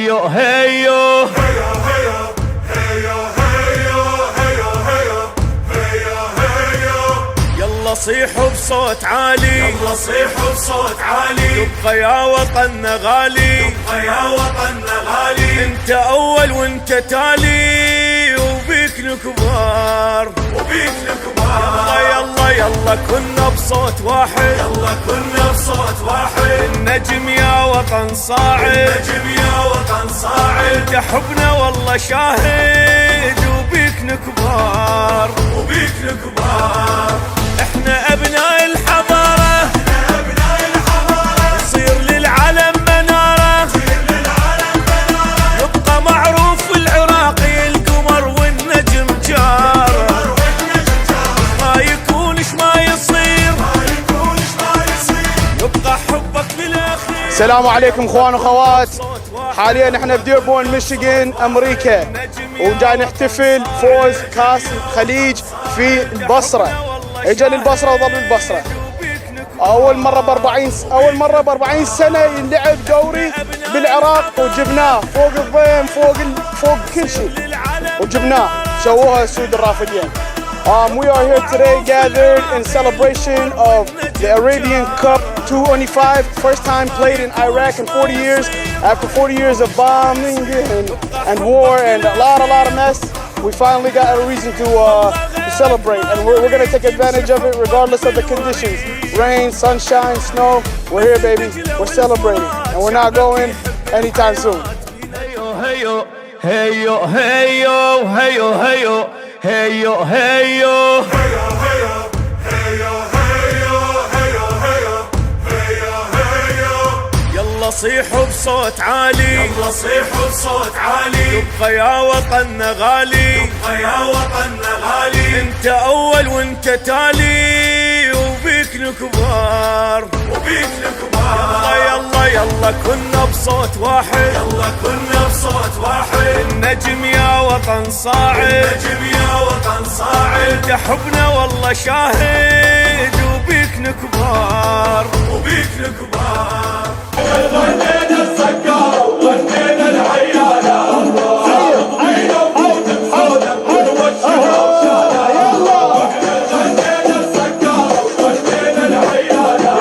هيو هيو يلا صيحوا بصوت عالي، يلا صيحوا بصوت عالي، يبقى يا وطننا غالي، يبقى يا وطننا غالي. انت اول وانت تالي وبيك الكبار، وبيك الكبار. يلا يلا كنا بصوت واحد، يلا كنا بصوت واحد. النجم يا وطن صاعد، النجم يا وطن صاعد. تحبنا والله شاهد وبيك الكبار، وبيك الكبار. احنا ابناء الحضارة، احنا ابناء الحضارة. نصير للعالم منارة، نصير للعالم منارة. يبقى معروف العراقي القمر والنجم جاره، ما يكونش ما يصير، ما يكونش ما يصير. يبقى حبك بالاخير. السلام عليكم اخوان واخوات. حاليا احنا بديربون ميشيغان امريكا، وجاي نحتفل فوز كاس الخليج في البصره. اجى للبصره وظل بالبصره. اول مره ب 40 سنه يلعب دوري بالعراق، وجبناه فوق الضيم، فوق كل شيء، وجبناه. سووها السود الرافدين. We are here today gathered in celebration of the Arabian Cup 225, first time played in Iraq in 40 years. After 40 years of bombing and war and a lot of mess, we finally got a reason to celebrate, and we're going to take advantage of it regardless of the conditions. Rain, sunshine, snow, we're here, baby. We're celebrating, and we're not going anytime soon. هيو هيو هيو هيو هيو هيو هيو يلا صيحوا بصوت عالي، يلا صيحوا بصوت عالي، يبقى يا وطننا غالي، يبقى يا وطننا غالي. انت اول وانت تالي وبيك الكبار، وبيك الكبار. يلا يلا كنا بصوت واحد، يلا كنا بصوت واحد. النجم يا وطن صاعد، النجم يا وطن صاعد. تحبنا والله شاهد وبيك الكبار، وبيك الكبار. غنينا السكارة وغنينا العيالة، صاحبينا وموت بصوتك ونوشنا وشانا. غنينا السكارة وغنينا العيالة،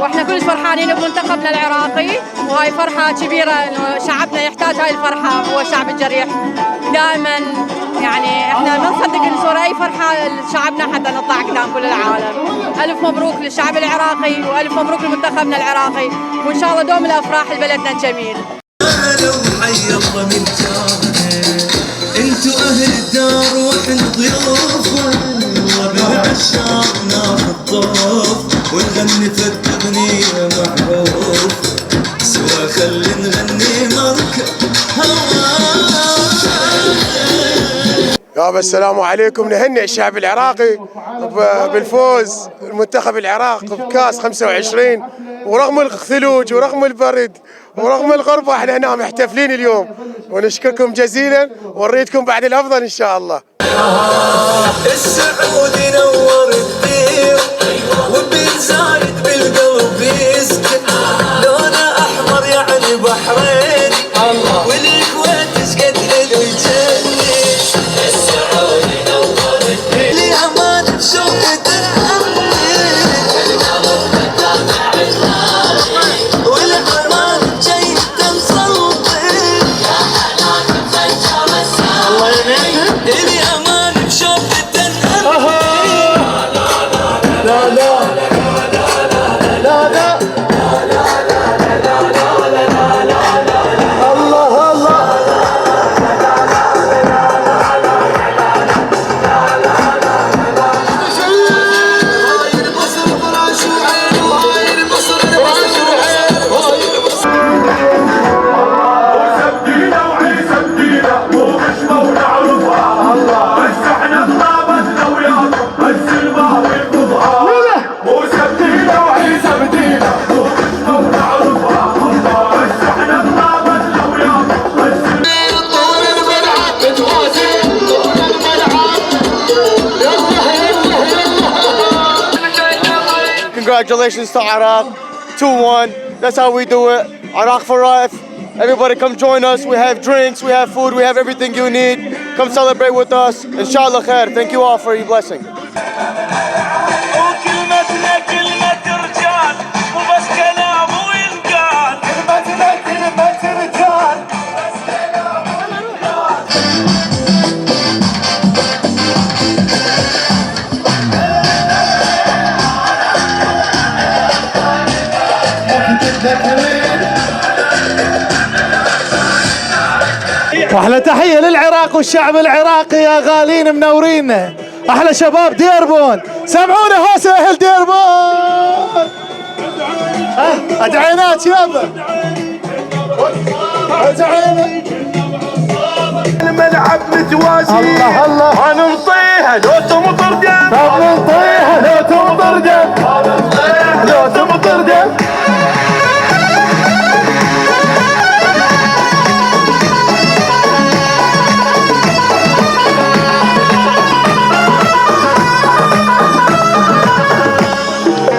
واحنا كلش فرحانين بمنتخبنا العراقي، وهاي فرحة كبيرة انه شعبنا يحتاج هاي الفرحة. هو الشعب الجريح دائما، يعني احنا ما نصدق ان صار اي فرحة لشعبنا حتى نطلع قدام كل العالم. الف مبروك للشعب العراقي، والف مبروك لمنتخبنا العراقي، وان شاء الله دوم الافراح لبلدنا الجميل. حي الله من جارنا، انتو اهل الدار واحنا ضيوفها، وبالعشاق ناخذ ضيف ونغني في الاغنيه معروف، سوا خلي نغني مركب يابا السلام عليكم. نهنئ الشعب العراقي بالفوز المنتخب العراق بكاس 25، ورغم الثلوج ورغم البرد ورغم الغربة احنا هنا محتفلين اليوم، ونشكركم جزيلا ونريدكم بعد الافضل ان شاء الله. السعود ينور الدير وبن زايد بالقلب يسكن، لونه احمر يعني بحرين، والكويت شقد حلو يجنن. السعود ينور الدير لي امان بشوفة والحرام جاي تنصلبي، يا حنان مفجر الساعة الله ينعم. لي امان بشوفة congratulations to Iraq, 2-1. That's how we do it. Iraq for life. Everybody come join us. We have drinks, we have food, we have everything you need. Come celebrate with us. Inshallah khair. Thank you all for your blessing. وكلمتنا كلمة رجال وبس كلام وينقال. كلمتنا كلمة رجال وبس كلام وينقال. واحلى تحيه للعراق والشعب العراقي يا غالين منورينا. احلى شباب ديربون، سمعونا هوسه اهل ديربون. ادعينات يابا ادعينا. الملعب متوازي. الله الله. هنمطيها لو تمطر دم. هنمطيها لو تمطر دم. لو تمطر دم.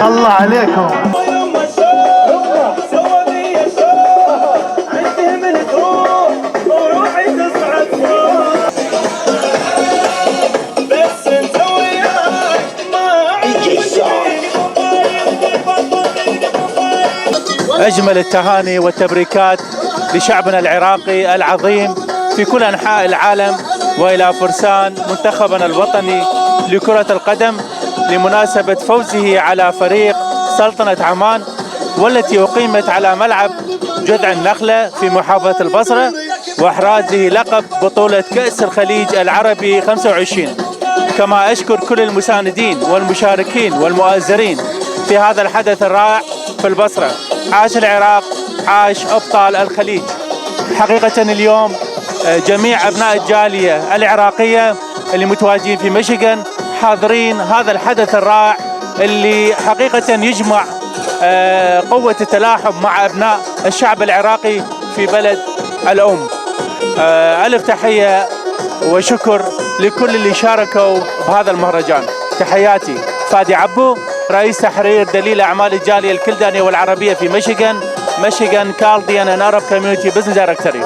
الله عليكم. أجمل التهاني والتبريكات لشعبنا العراقي العظيم في كل أنحاء العالم وإلى فرسان منتخبنا الوطني لكرة القدم لمناسبة فوزه على فريق سلطنة عمان، والتي أقيمت على ملعب جذع النخلة في محافظة البصرة، وإحرازه لقب بطولة كأس الخليج العربي 25. كما أشكر كل المساندين والمشاركين والمؤازرين في هذا الحدث الرائع في البصرة. عاش العراق، عاش أبطال الخليج. حقيقة اليوم جميع أبناء الجالية العراقية اللي متواجدين في ميشيغان حاضرين هذا الحدث الرائع اللي حقيقة يجمع قوة التلاحم مع أبناء الشعب العراقي في بلد الأم. ألف تحية وشكر لكل اللي شاركوا بهذا المهرجان. تحياتي فادي عبو، رئيس تحرير دليل أعمال الجالية الكلدانية والعربية في ميشيغان، ميشيغان كالديان and Arab Community Business Directory.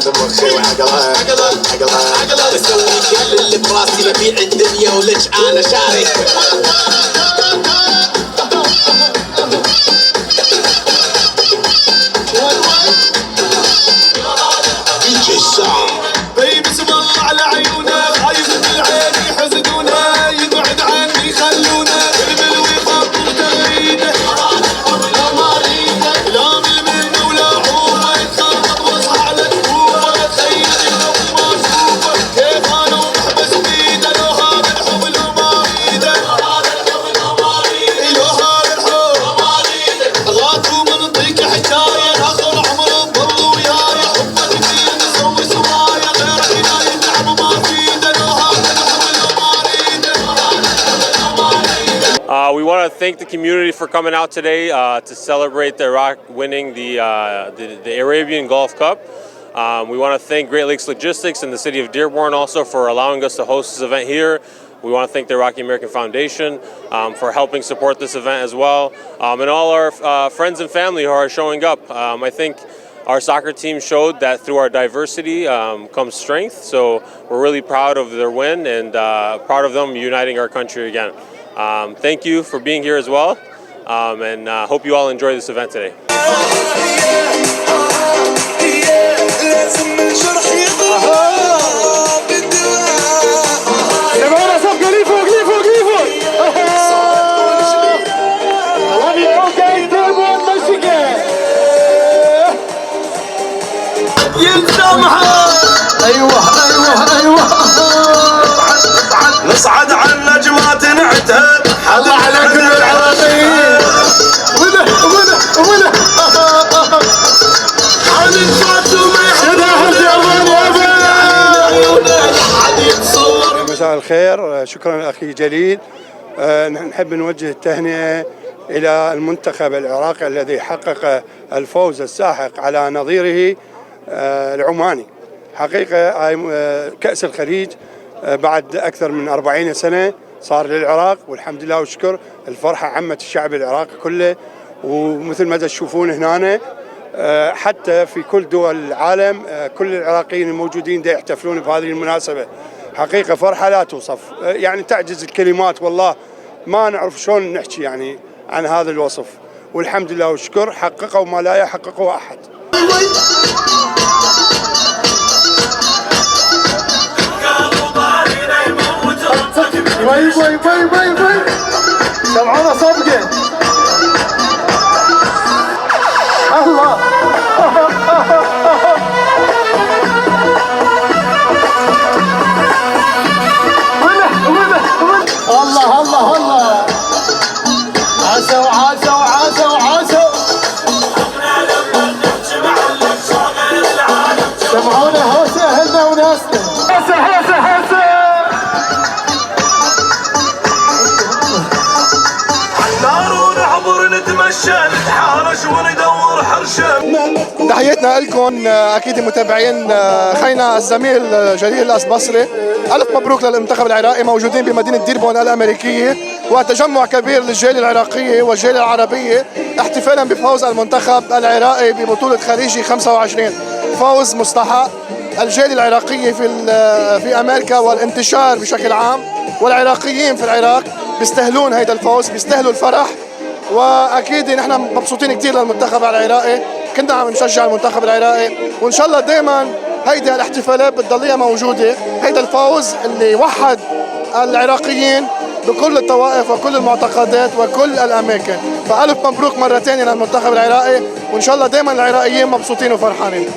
مخي وعقلها عقلها بسوي كل اللي براسي ببيع الدنيا ولك انا شارك بسم الله على عيونه خايف من العين يحسدونه يقعد عني خلونه بالبلو يخبط تغريده لا من ولا عومه يتخبط واصحى على جفوفه تخيل انه ما اشوفه كيف انا ومحبس بيده لو هذا الحب لو ما اريده لو هذا الحب غاث ومنطيك حكايه اخر عمره تضل وياي حبك كثير نسوي سوايا غير حنايه نعم ما فيده لو هذا الحب لو ما اريده We want to thank the community for coming out today to celebrate the Iraq winning the Arabian Gulf Cup. We want to thank Great Lakes Logistics and the city of Dearborn also for allowing us to host this event here. We want to thank the Iraqi American Foundation for helping support this event as well, and all our friends and family who are showing up. I think our soccer team showed that through our diversity comes strength, so we're really proud of their win and proud of them uniting our country again. Thank you for being here as well, and hope you all enjoy this event today. نصعد عن نجمات نعتب الله على كل العراقيين وله عن الفاتومة مساء الخير. شكرا أخي جليل. نحب نوجه التهنئة إلى المنتخب العراقي الذي حقق الفوز الساحق على نظيره العماني. حقيقة كأس الخليج بعد أكثر من 40 سنة صار للعراق، والحمد لله والشكر. الفرحة عمت الشعب العراقي كله، ومثل ما تشوفون هنا حتى في كل دول العالم كل العراقيين الموجودين دا يحتفلون بهذه المناسبة. حقيقة فرحة لا توصف، يعني تعجز الكلمات، والله ما نعرف شلون نحكي يعني عن هذا الوصف. والحمد لله والشكر حققوا ما لا يحققه أحد. سمعونا صفقة الله الله الله الله عسوا عسوا عسوا عسوا سمعونا هوسة أهلنا وناسنا هوسة هوسة هوسة نتمشى نتحارش وندور حرشة. تحياتنا لكم اكيد متابعين خينا الزميل جليل الأصبصري. الف مبروك للمنتخب العراقي. موجودين بمدينه ديربون الامريكيه، وتجمع كبير للجاليه العراقيه والجاليه العربيه احتفالا بفوز المنتخب العراقي ببطوله خليجي 25. فوز مستحق. الجاليه العراقيه في امريكا والانتشار بشكل عام، والعراقيين في العراق بيستاهلون هيدا الفوز، بيستاهلوا الفرح. واكيد نحن مبسوطين كثير للمنتخب العراقي، كنا عم نشجع المنتخب العراقي، وان شاء الله دائما هيدي الاحتفالات بتضليها موجوده. هيدا الفوز اللي وحد العراقيين بكل الطوائف وكل المعتقدات وكل الاماكن. فالف مبروك مره ثانيه للمنتخب العراقي، وان شاء الله دائما العراقيين مبسوطين وفرحانين.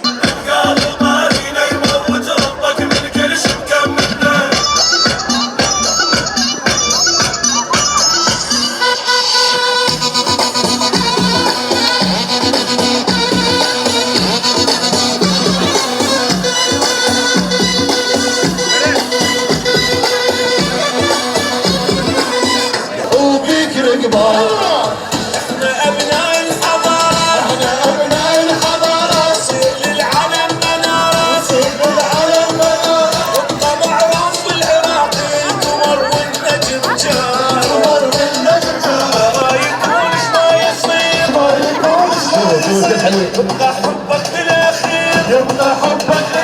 يبقى حبك بالاخير، يبقى حبك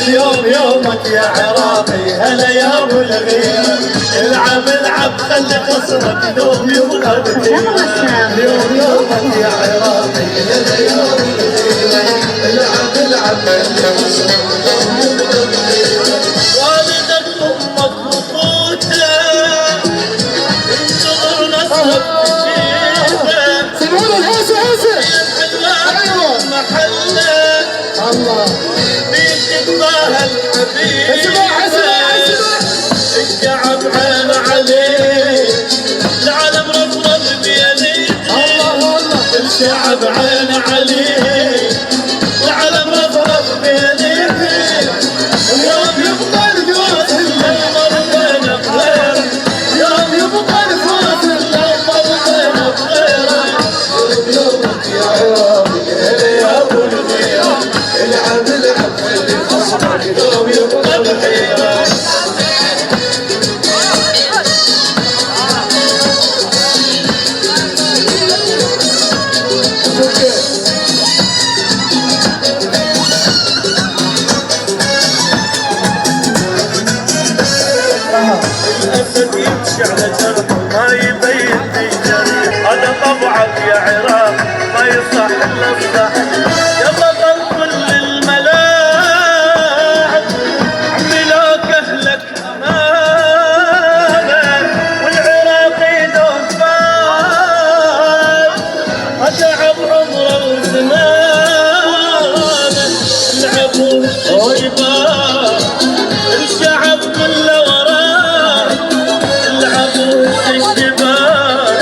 اليوم يومك يا عراقي، هلا يا ابو الغيره، العب العب خلي خصمك دوم يبقى بخيره. اليوم يومك يا عراقي، هلا يا ابو الغيره، العب العب خلي خصمك دوم يبقى بخيره. والدك امك وقوته انتظر نصرك تشيفه، سمعوا الهوسه هوسه ايوه محله الله بيك الظاهر الحبيب. اسمع الشعب عين عليه، العالم رفض بيديه. الله الله الشعب عين عليه، العالم رفض بيديه. يوم يبقى الفوز الأمر بين بغيره، يوم يبقى الفوز الأمر بين بغيره. يومك يا عراقي هلا يا ابو الغيره، العب العب خلي خصمك دوم يبقى بخيره. الاسد يمشي على جرح ما يبين في جريح، هذا طبعك يا عراق ما يصح الا الصح. يا بطل كل الملاعب عملاك اهلك امامه، والعراقي دوم فات اتعب عمره وزمانه. العبوا الشباب الشعب كله وراه، العبوا الشباب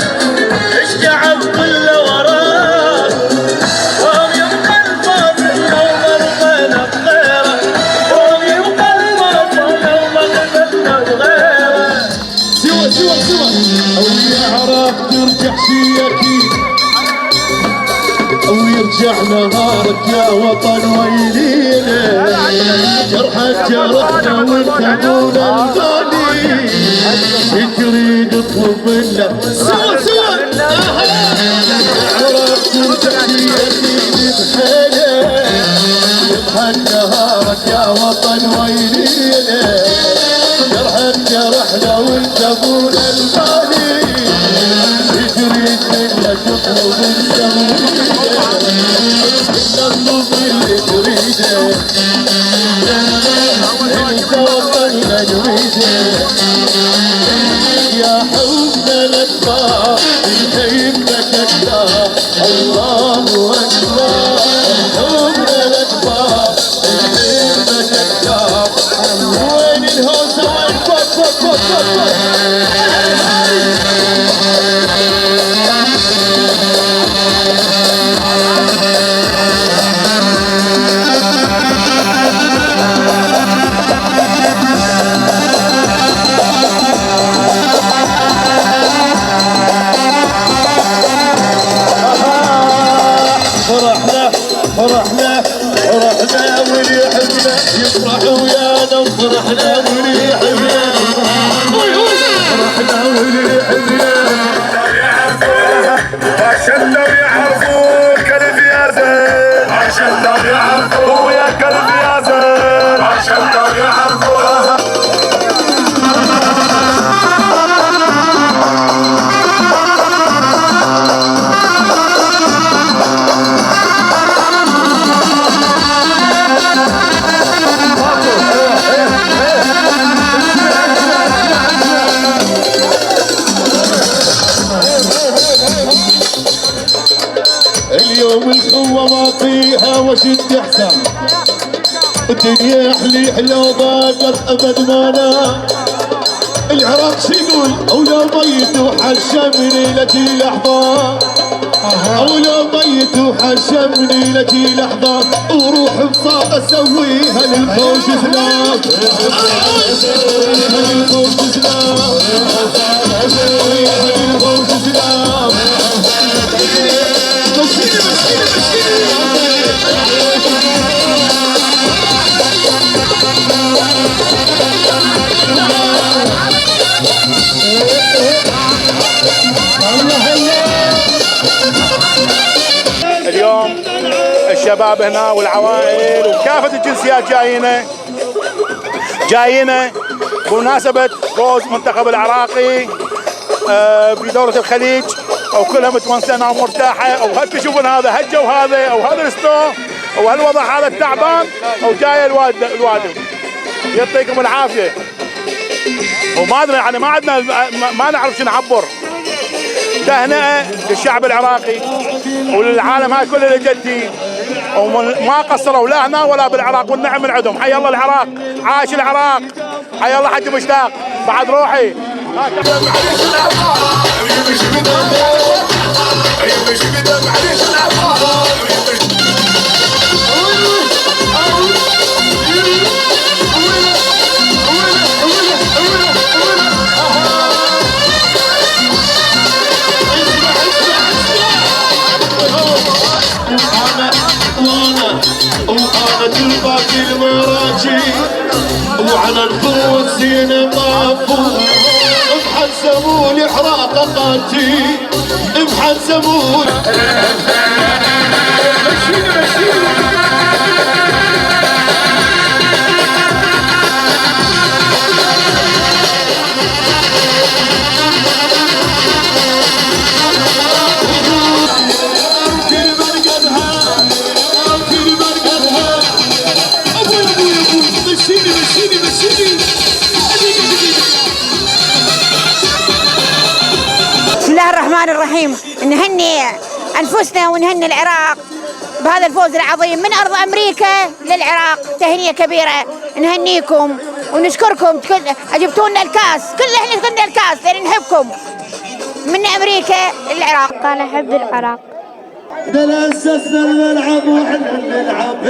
الشعب كله وراه. يوم يبقى الفوز الأمر بين بغيره، يوم يبقى الفوز الأمر بين بغيره. سوى سوى سوى ويا عراق ترجع شيكي، ويرجع نهارك يا وطن ويلينا، جرحك جرحنا وانتمونا الغالي، تريد اطلب منا سوا سوا. عراق ترجع شيكي بخيله، جرحك نهارك يا وطن ويلينا، جرحك جرحنا وانتمونا الغالي، تريد منا تطلب التمويل، نطلب اللي تريده، انت وطننا نريده. يا حبنا الاكبر انت يملك اكثر، الله اكبر. حبنا الاكبر انت يملك اكثر. وين الهوسه وين فوق فوق فوق فوق. فرحنا واللي يحبنا يفرح ويانا، وفرحنا واللي يحبنا، فرحنا واللي يحبنا. عشان لو يعرفوا كلب يا زين، عشان لو يعرفوا يا كلب يا زين، عشان لو يعرفوا. اليوم القوة ما فيها وش تحسن، الدنيا حلي حلو ضاقت ابد ما نام. العراق شو يقول او لو ميت وحشم ليلتي لحظة، او لو ميت وحشم ليلتي لحظة، وروح بصاق اسويها للفوج سلام، للفوج سلام، للفوج سلام. اليوم الشباب هنا والعوائل وكافة الجنسيات جايين جاينا بمناسبة فوز منتخب العراقي في دورة الخليج، وكلها متونسة ومرتاحة، وهل تشوفون هذا هجة وهذا او هذا السنو وهالوضع هذا التعبان، وجاي الوادم يعطيكم العافية. وما ادري يعني ما نعرف شو نعبر. تهنئة للشعب العراقي وللعالم هاي كله اللي جدي، وما قصروا لا هنا ولا بالعراق، والنعم من عندهم. حي الله العراق، عاش العراق، حي الله حج مشتاق بعد روحي. باقي المراجي وعلى الخوت زين طافوا محزموا الحراق قاتي محزموا بسم الله الرحمن الرحيم. نهني أنفسنا ونهني العراق بهذا الفوز العظيم من أرض أمريكا للعراق. تهنئة كبيرة، نهنيكم ونشكركم، جبتوا لنا الكاس، كل احنا كنا الكاس لأن نحبكم من أمريكا للعراق. قال أحب العراق. لا أسسنا الملعب وحنا نلعب.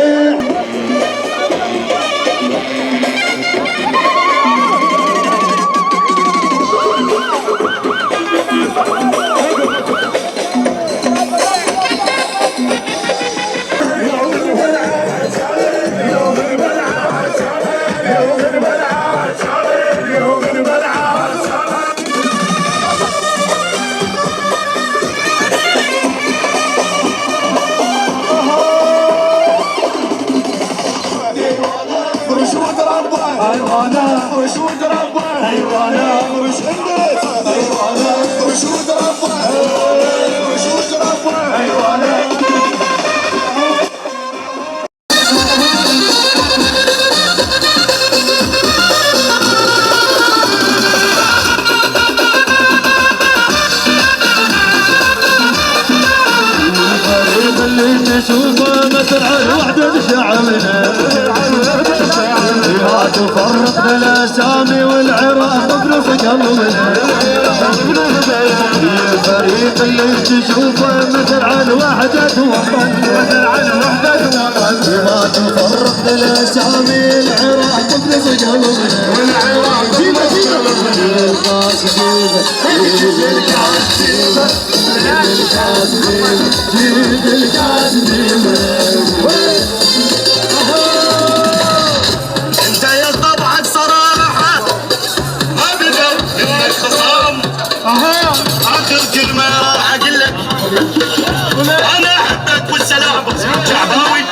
تشوفه مسرع الوحدة شعبنا ما تفرق بالاسامي والعراق تفرق قلبنا. الفريق اللي تشوفه مسرع الوحدة وطن ما تفرق بالاسامي العراق تفرق قلبنا. والعراق جيبه جيبه القاس جيبه الكاس جيب الكاس انت يا طبعك صراحة ما بدأ انك خصام. اخر كلمة راح اقول لك انا احبك والسلام شعباوي.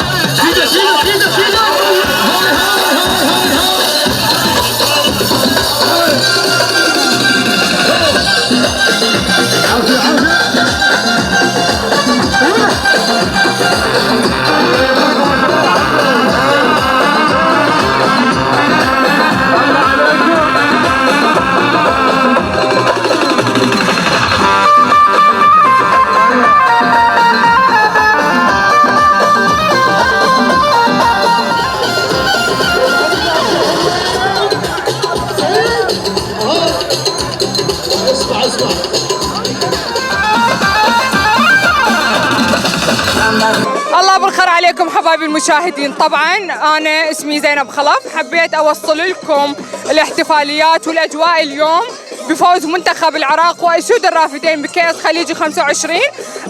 الله بالخير عليكم حبايبي المشاهدين. طبعا انا اسمي زينب خلف، حبيت اوصل لكم الاحتفاليات والاجواء اليوم بفوز منتخب العراق واسود الرافدين بكاس خليجي 25.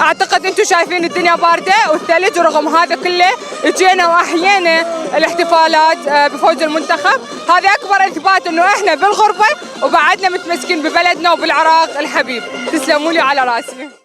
اعتقد انتم شايفين الدنيا بارده والثلج، ورغم هذا كله اجينا واحيينا الاحتفالات بفوز المنتخب. هذا اكبر اثبات انه احنا بالغربه وبعدنا متمسكين ببلدنا وبالعراق الحبيب. تسلموا لي على راسي.